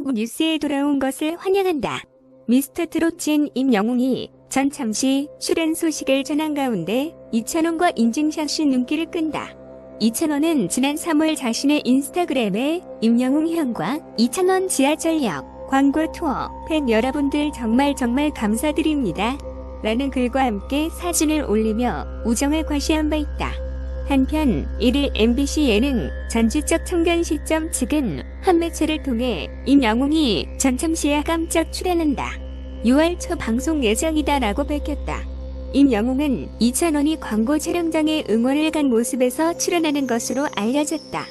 한국 뉴스에 돌아온 것을 환영한다. 미스터트롯 진 임영웅이 전참시 출연 소식을 전한 가운데 이찬원과 인증샷이 눈길을 끈다. 이찬원은 지난 3월 자신의 인스타그램에 임영웅 형과 이찬원 지하철역 광고 투어 팬 여러분들 정말 감사드립니다. 라는 글과 함께 사진을 올리며 우정을 과시한 바 있다. 한편 1일 MBC 예능 전지적 청년 시점 측은 한 매체를 통해 임영웅이 전참시에 깜짝 출연한다. 6월 초 방송 예정이다라고 밝혔다. 임영웅은 이찬원이 광고 촬영장에 응원을 간 모습에서 출연하는 것으로 알려졌다.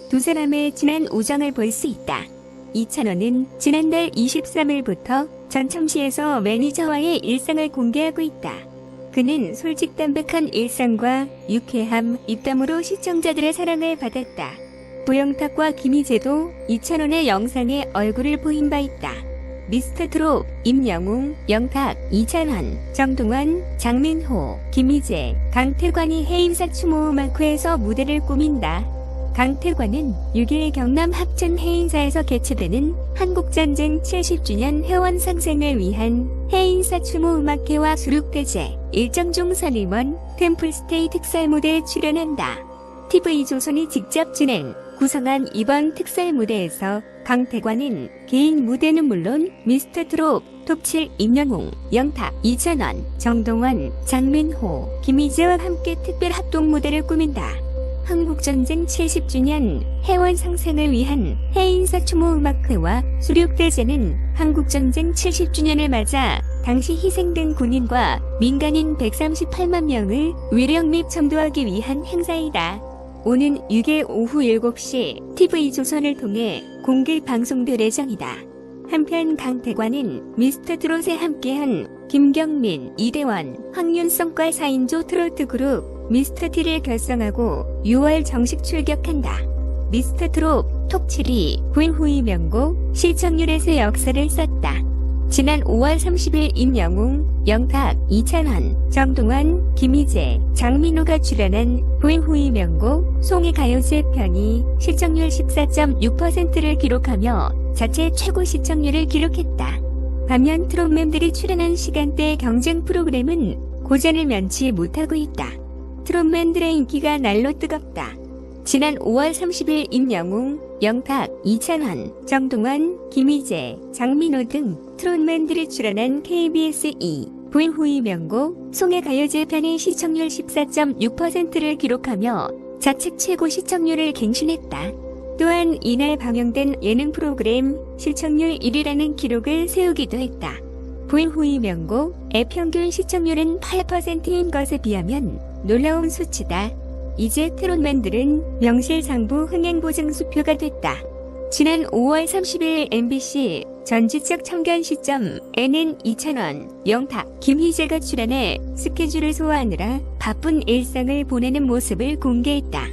두 사람의 진한 우정을 볼 수 있다. 이찬원은 지난달 23일부터 전참시에서 매니저와의 일상을 공개하고 있다. 그는 솔직담백한 일상과 유쾌함, 입담으로 시청자들의 사랑을 받았다. 도영탁과 김희재도 이찬원의 영상에 얼굴을 보인 바 있다. 미스터트롯, 임영웅, 영탁, 이찬원, 정동원, 장민호, 김희재, 강태관이 해인사 추모음악회에서 무대를 꾸민다. 강태관은 6일 경남 합천 해인사에서 개최되는 한국전쟁 70주년 회원 상생을 위한 해인사 추모음악회와 수륙대제, 일정중 선임원, 템플스테이 특설 무대에 출연한다. TV조선이 직접 진행, 구성한 이번 특설 무대에서 강태관은 개인 무대는 물론 미스터트롯, 톱7 임영웅, 영탁, 이찬원, 정동원, 장민호, 김희재와 함께 특별 합동 무대를 꾸민다. 한국전쟁 70주년 해원 상생을 위한 해인사 추모음악회와 수륙대제는 한국전쟁 70주년을 맞아 당시 희생된 군인과 민간인 138만 명을 위력 및 전도하기 위한 행사이다. 오는 6일 오후 7시 TV조선을 통해 공개 방송될 예정이다. 한편 강태관은 미스터트롯에 함께한 김경민, 이대원, 황윤성과 4인조 트로트 그룹 미스터T를 결성하고 6월 정식 출격한다. 미스터트롯 톱7이 불후의 명곡 시청률에서 역사를 썼다. 지난 5월 30일 임영웅, 영탁, 이찬원, 정동원, 김희재, 장민호가 출연한 불후의 명곡 송해 가요제 편이 시청률 14.6%를 기록하며 자체 최고 시청률을 기록했다. 반면 트롯맨들이 출연한 시간대 경쟁 프로그램은 고전을 면치 못하고 있다. 트롯맨들의 인기가 날로 뜨겁다. 지난 5월 30일 임영웅, 영탁, 이찬원, 정동원, 김희재, 장민호 등 트롯맨들이 출연한 KBS 2 불후의 명곡 송해 가요제 편이 시청률 14.6%를 기록하며 자책 최고 시청률을 갱신했다. 또한 이날 방영된 예능 프로그램 시청률 1위라는 기록을 세우기도 했다. 불후의 명곡의 평균 시청률은 8%인 것에 비하면 놀라운 수치다. 이제 트롯맨들은 명실상부 흥행보증수표가 됐다. 지난 5월 30일 MBC 전지적 청년 시점에는 이찬원, 영탁, 김희재가 출연해 스케줄을 소화하느라 바쁜 일상을 보내는 모습을 공개했다.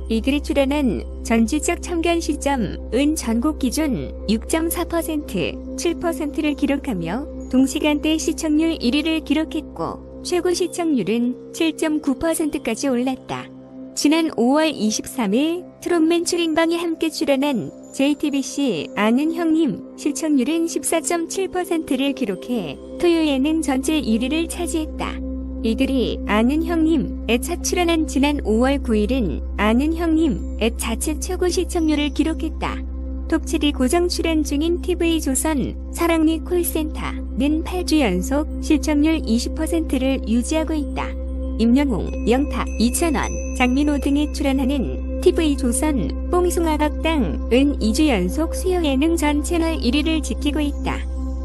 이들이 출연한 전지적 청년 시점은 전국 기준 6.4%, 7%를 기록하며 동시간대 시청률 1위를 기록했고 최고 시청률은 7.9%까지 올랐다. 지난 5월 23일 트롯맨 추린방에 함께 출연한 JTBC 아는 형님 시청률은 14.7%를 기록해 토요 예능 전체 1위를 차지했다. 이들이 아는 형님에 첫 출연한 지난 5월 9일은 아는 형님의 자체 최고 시청률을 기록했다. 톱7이 고정 출연 중인 TV조선 사랑니 콜센터는 8주 연속 시청률 20%를 유지하고 있다. 임영웅, 영탁, 이찬원, 장민호 등이 출연하는 TV조선 뽕숭아각당은 2주 연속 수요 예능 전 채널 1위를 지키고 있다.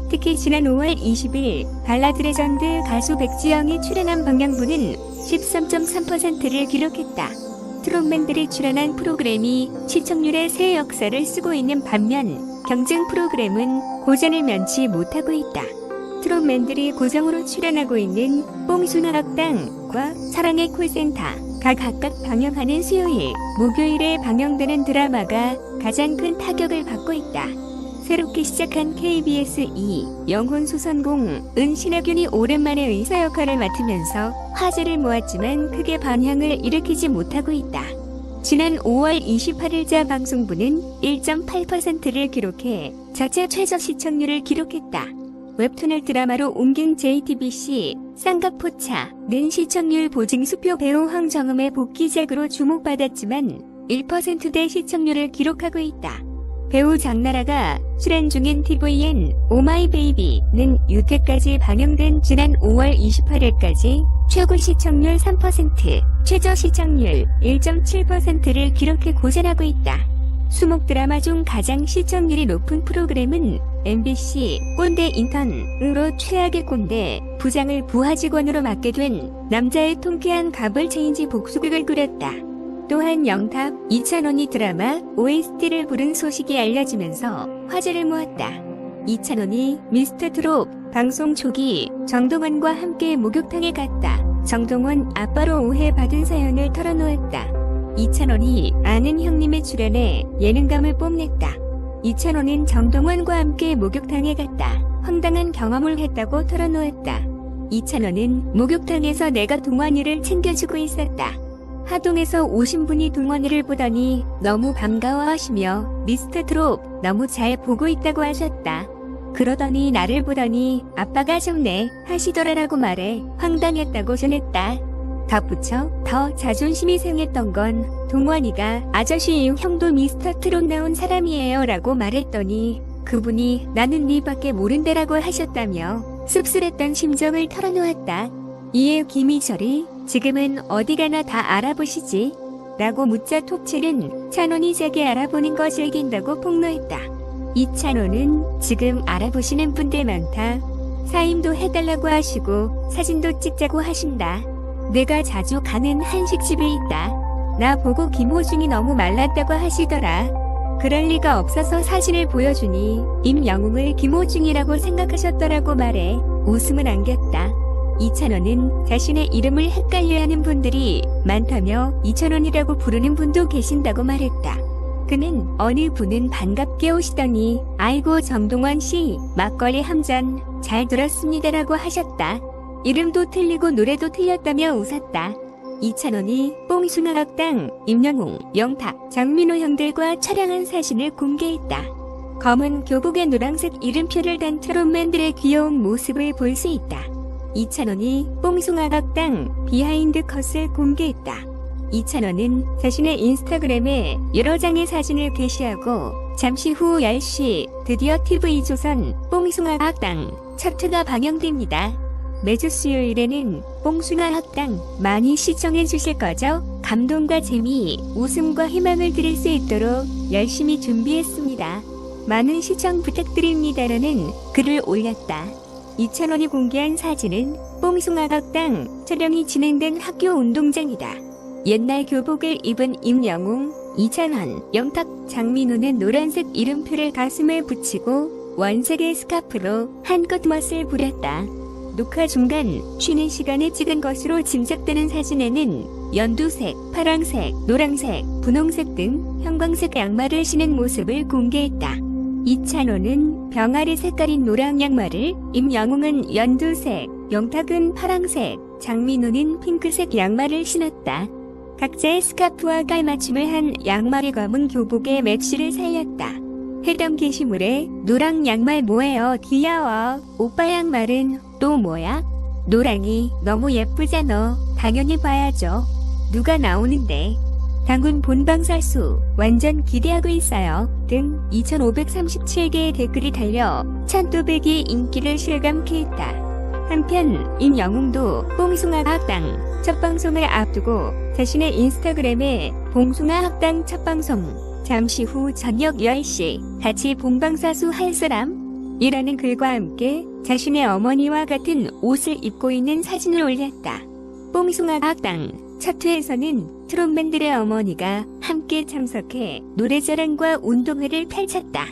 특히 지난 5월 20일 발라드 레전드 가수 백지영이 출연한 방영부는 13.3%를 기록했다. 트롯맨들이 출연한 프로그램이 시청률의 새 역사를 쓰고 있는 반면 경쟁 프로그램은 고전을 면치 못하고 있다. 트롯맨들이 고정으로 출연하고 있는 뽕숭아학당과 사랑의 콜센터가 각각 방영하는 수요일, 목요일에 방영되는 드라마가 가장 큰 타격을 받고 있다. 새롭게 시작한 KBS 2 영혼소선공은 신하균이 오랜만에 의사 역할을 맡으면서 화제를 모았지만 크게 반향을 일으키지 못하고 있다. 지난 5월 28일자 방송부는 1.8%를 기록해 자체 최저 시청률을 기록했다. 웹툰을 드라마로 옮긴 JTBC 쌍꺼포차는 시청률 보증 수표 배우 황정음의 복귀작으로 주목받았지만 1%대 시청률을 기록하고 있다. 배우 장나라가 출연 중인 TVN 오마이베이비는 유태까지 방영된 지난 5월 28일까지 최고 시청률 3%, 최저 시청률 1.7%를 기록해 고전하고 있다. 수목 드라마 중 가장 시청률이 높은 프로그램은 MBC 꼰대 인턴으로 최악의 꼰대 부장을 부하 직원으로 맡게 된 남자의 통쾌한 가불 체인지 복수극을 그렸다. 또한 영탁, 이찬원이 드라마 OST를 부른 소식이 알려지면서 화제를 모았다. 이찬원이 미스터트롯 방송 초기 정동원과 함께 목욕탕에 갔다. 정동원 아빠로 오해받은 사연을 털어놓았다. 이찬원이 아는 형님의 출연에 예능감을 뽐냈다. 이찬원은 정동원과 함께 목욕탕에 갔다. 황당한 경험을 했다고 털어놓았다. 이찬원은 목욕탕에서 내가 동원이를 챙겨주고 있었다. 하동에서 오신 분이 동원이를 보더니 너무 반가워하시며 미스터트롯 너무 잘 보고 있다고 하셨다. 그러더니 나를 보더니 아빠가 좋네 하시더라라고 말해 황당했다고 전했다. 덧붙여 더 자존심이 상했던 건 동원이가 아저씨 형도 미스터트롯 나온 사람이에요 라고 말했더니 그분이 나는 니밖에 모른대라고 하셨다며 씁쓸했던 심정을 털어놓았다. 이에 김희철이 지금은 어디 가나 다 알아보시지? 라고 묻자 톱칠은 찬원이 자기 알아보는 거 즐긴다고 폭로했다. 이찬원은 지금 알아보시는 분들 많다. 사임도 해달라고 하시고 사진도 찍자고 하신다. 내가 자주 가는 한식집에 있다. 나 보고 김호중이 너무 말랐다고 하시더라. 그럴 리가 없어서 사진을 보여주니 임영웅을 김호중이라고 생각하셨더라고 말해 웃음을 안겼다. 이찬원은 자신의 이름을 헷갈려하는 분들이 많다며 이찬원이라고 부르는 분도 계신다고 말했다. 그는 어느 분은 반갑게 오시더니 아이고 정동원 씨 막걸리 한 잔 잘 들었습니다라고 하셨다. 이름도 틀리고 노래도 틀렸다며 웃었다. 이찬원이 뽕숭아 학당, 임영웅, 영탁, 장민호 형들과 촬영한 사진을 공개했다. 검은 교복에 노란색 이름표를 단 트롯맨들의 귀여운 모습을 볼 수 있다. 이찬원이 뽕숭아 학당 비하인드 컷을 공개했다. 이찬원은 자신의 인스타그램에 여러 장의 사진을 게시하고 잠시 후 10시 드디어 TV조선 뽕숭아 학당 첫 회가 방영됩니다. 매주 수요일에는 뽕숭아 학당 많이 시청해 주실 거죠? 감동과 재미, 웃음과 희망을 드릴 수 있도록 열심히 준비했습니다. 많은 시청 부탁드립니다라는 글을 올렸다. 이찬원이 공개한 사진은 뽕숭아 학당 촬영이 진행된 학교 운동장이다. 옛날 교복을 입은 임영웅, 이찬원, 영탁, 장민호는 노란색 이름표를 가슴에 붙이고 원색의 스카프로 한껏 멋을 부렸다. 녹화 중간 쉬는 시간에 찍은 것으로 짐작되는 사진에는 연두색, 파랑색, 노란색, 분홍색 등 형광색 양말을 신은 모습을 공개했다. 이찬원은 병아리 색깔인 노랑 양말을, 임영웅은 연두색, 영탁은 파랑색, 장민호는 핑크색 양말을 신었다. 각자의 스카프와 깔맞춤을 한 양말의 검은 교복에 매치를 살렸다. 해당 게시물에 노랑 양말 뭐예요 귀여워 오빠 양말은 또 뭐야? 노랑이 너무 예쁘잖아 당연히 봐야죠. 누가 나오는데? 당군 본방사수 완전 기대하고 있어요 등 2537개의 댓글이 달려 찬또배기의 인기를 실감케 했다. 한편 임영웅도 뽕숭아 학당 첫 방송을 앞두고 자신의 인스타그램에 봉숭아 학당 첫 방송 잠시 후 저녁 10시 같이 본방사수 할 사람? 이라는 글과 함께 자신의 어머니와 같은 옷을 입고 있는 사진을 올렸다. 뽕숭아 학당 첫 회에서는 트롯맨들의 어머니가 함께 참석해 노래자랑과 운동회를 펼쳤다.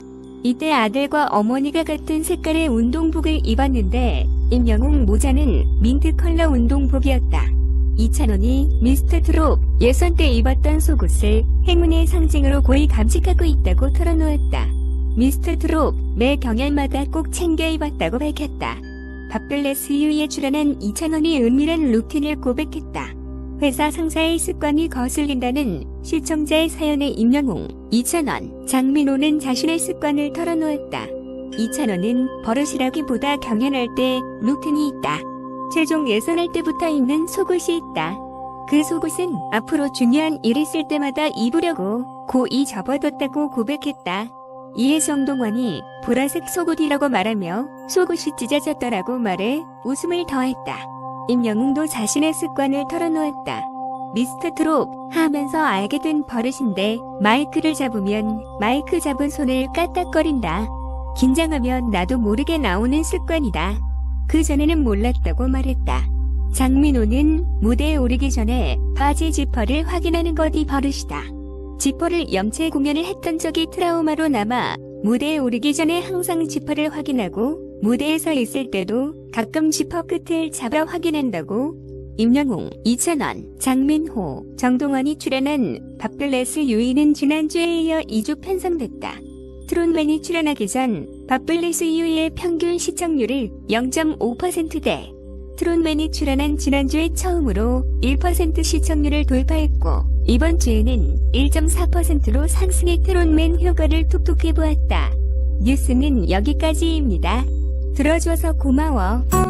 이때 아들과 어머니가 같은 색깔의 운동복을 입었는데 임영웅 모자는 민트 컬러 운동복이었다. 이찬원이 미스터트롯 예선 때 입었던 속옷을 행운의 상징으로 고이 감식하고 있다고 털어놓았다. 미스터트롯 매 경연마다 꼭 챙겨 입었다고 밝혔다. 밥블레스 유에 출연한 이찬원이 은밀한 루틴을 고백했다. 회사 상사의 습관이 거슬린다는 시청자의 사연에 임영웅 2,000원, 장민호는 자신의 습관을 털어놓았다. 2,000원은 버릇이라기보다 경연할 때 루틴이 있다. 최종 예선할 때부터 입는 속옷이 있다. 그 속옷은 앞으로 중요한 일 있을 때마다 입으려고 고이 접어뒀다고 고백했다. 이에 정동원이 보라색 속옷이라고 말하며 속옷이 찢어졌더라고 말해 웃음을 더했다. 임영웅도 자신의 습관을 털어놓았다. 미스터 트롯 하면서 알게 된 버릇인데 마이크를 잡으면 마이크 잡은 손을 까딱거린다. 긴장하면 나도 모르게 나오는 습관이다. 그전에는 몰랐다고 말했다. 장민호는 무대에 오르기 전에 바지 지퍼를 확인하는 것이 버릇이다. 지퍼를 염체 공연을 했던 적이 트라우마로 남아 무대에 오르기 전에 항상 지퍼를 확인하고 무대에 서 있을 때도 가끔 지퍼 끝을 잡아 확인한다고. 임영웅 2,000원, 장민호, 정동원이 출연한 밥블레스 유이는 지난주에 이어 2주 편성됐다. 트롯맨이 출연하기 전 밥블레스 유이의 평균 시청률을 0.5%대, 트롯맨이 출연한 지난주에 처음으로 1% 시청률을 돌파했고 이번 주에는 1.4%로 상승해 트롯맨 효과를 톡톡히 보았다. 뉴스는 여기까지입니다. 들어줘서 고마워.